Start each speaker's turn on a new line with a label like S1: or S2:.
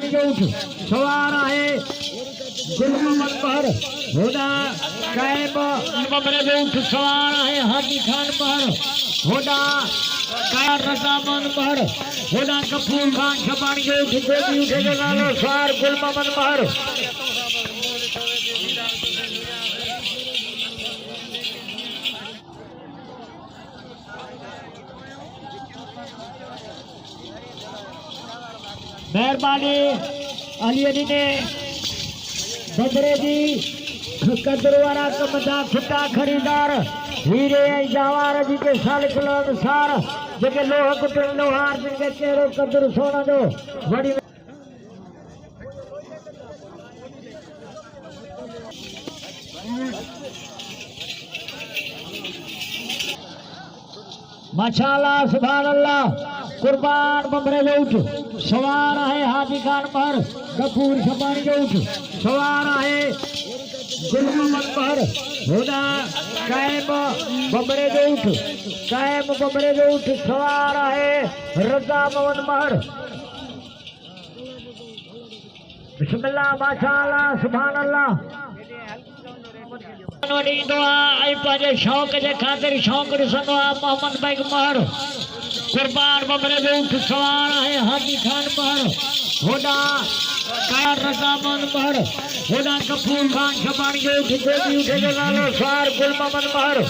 S1: खपानी जो उठ सवार है गुलमन पर होदा कायम बबरे जो उठ सवार है हाजी खान पर होदा कार रजामन पर होदा कपूर खान खपानी जो उठ देवी उठे जो नालो सवार गुलमन पर मेहरबानी अली अली ने बबरे जी कदरवारा कमदा खुटा खरीदार हीरे जवार जी के साल किलो अनुसार जेके लोह कुटन लोहार जिनके चेहरो कदर सोना जो बड़ी माशाअल्लाह सुभान अल्लाह कुर्बान बबरे जो उठ सवार है हाजी खान पर कपूर खपानी जो उठ सवार है गुलमन पर होदा कायम बबरे जो उठ कायम बबरे जो उठ सवार है रजा मोहन पर बिस्मिल्लाह माशाअल्लाह सुभान अल्लाह दुआ आई पाजे शौक जे खातिर शौक ॾिसंदो आहे मोहम्मद बैग महर कुर्बान बबरे जो उठ सवार है हाजी खान पर होदा कार रजामन पर होदा कपूर खान खपानी जो उठ देवी उठे जो नालो सवार गुलमन पर